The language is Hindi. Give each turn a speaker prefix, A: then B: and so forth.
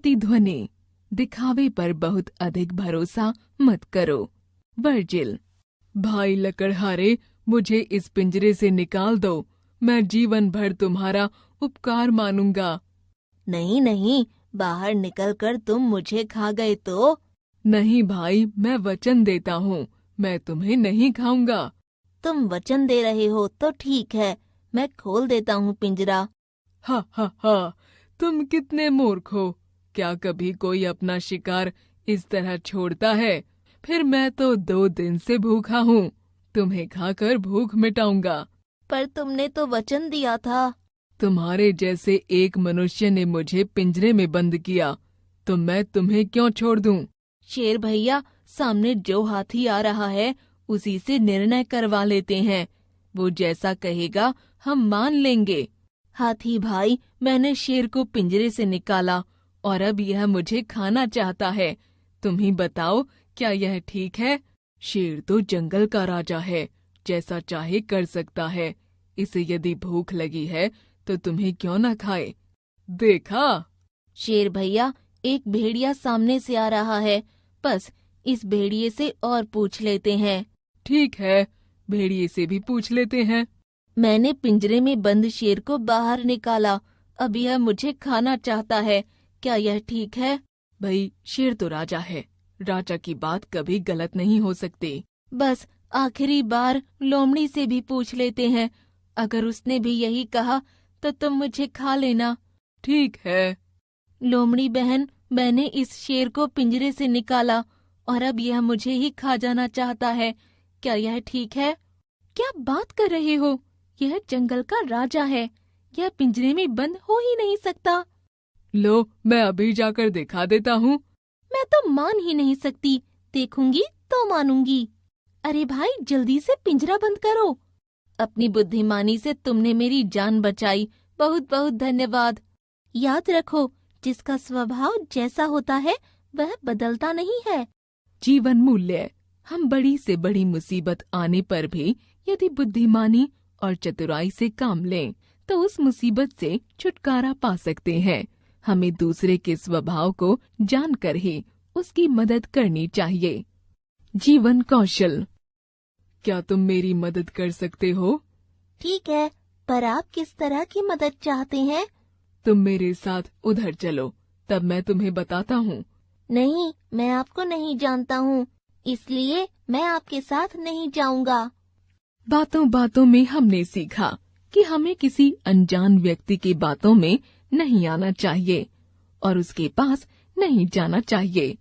A: ध्वनि, दिखावे पर बहुत अधिक भरोसा मत करो। वर्जिल। भाई लकड़हारे, मुझे इस पिंजरे से निकाल दो। मैं जीवन भर तुम्हारा उपकार मानूंगा।
B: नहीं नहीं, बाहर निकलकर तुम मुझे खा गए तो?
A: नहीं भाई, मैं वचन देता हूँ, मैं तुम्हें नहीं खाऊंगा।
B: तुम वचन दे रहे हो तो ठीक है, मैं खोल देता हूँ पिंजरा।
A: हा हा हा, तुम कितने मूर्ख हो। क्या कभी कोई अपना शिकार इस तरह छोड़ता है? फिर मैं तो 2 दिन से भूखा हूँ, तुम्हें खाकर भूख मिटाऊंगा।
B: पर तुमने तो वचन दिया था।
A: तुम्हारे जैसे एक मनुष्य ने मुझे पिंजरे में बंद किया, तो मैं तुम्हें क्यों छोड़ दूं?
B: शेर भैया, सामने जो हाथी आ रहा है उसी से निर्णय करवा लेते हैं। वो जैसा कहेगा हम मान लेंगे। हाथी भाई, मैंने शेर को पिंजरे से निकाला और अब यह मुझे खाना चाहता है। तुम ही बताओ, क्या यह ठीक है? शेर तो जंगल का राजा है, जैसा चाहे कर सकता है। इसे यदि भूख लगी है तो तुम्हें क्यों न खाए? देखा? शेर भैया, एक भेड़िया सामने से आ रहा है, बस इस भेड़िए से और पूछ लेते हैं।
A: ठीक है, भेड़िए से भी पूछ लेते हैं।
B: मैंने पिंजरे में बंद शेर को बाहर निकाला, अब यह मुझे खाना चाहता है, क्या यह ठीक है?
A: भाई, शेर तो राजा है, राजा की बात कभी गलत नहीं हो सकती।
B: बस आखिरी बार लोमड़ी से भी पूछ लेते हैं, अगर उसने भी यही कहा तो तुम मुझे खा लेना।
A: ठीक है।
B: लोमड़ी बहन, मैंने इस शेर को पिंजरे से निकाला और अब यह मुझे ही खा जाना चाहता है, क्या यह ठीक है? क्या बात कर रहे हो? यह जंगल का राजा है, यह पिंजरे में बंद हो ही नहीं सकता।
A: लो, मैं अभी जाकर दिखा देता हूँ।
B: मैं तो मान ही नहीं सकती, देखूंगी तो मानूंगी। अरे भाई, जल्दी से पिंजरा बंद करो। अपनी बुद्धिमानी से तुमने मेरी जान बचाई, बहुत बहुत धन्यवाद। याद रखो, जिसका स्वभाव जैसा होता है वह बदलता नहीं है।
A: जीवन मूल्य। हम बड़ी से बड़ी मुसीबत आने पर भी यदि बुद्धिमानी और चतुराई से काम लें तो उस मुसीबत से छुटकारा पा सकते हैं। हमें दूसरे के स्वभाव को जानकर ही उसकी मदद करनी चाहिए। जीवन कौशल। क्या तुम मेरी मदद कर सकते हो?
B: ठीक है, पर आप किस तरह की मदद चाहते हैं?
A: तुम मेरे साथ उधर चलो, तब मैं तुम्हें बताता हूँ।
B: नहीं, मैं आपको नहीं जानता हूँ, इसलिए मैं आपके साथ नहीं जाऊंगा।
A: बातों बातों में हमने सीखा कि हमें किसी अनजान व्यक्ति की बातों में नहीं आना चाहिए और उसके पास नहीं जाना चाहिए।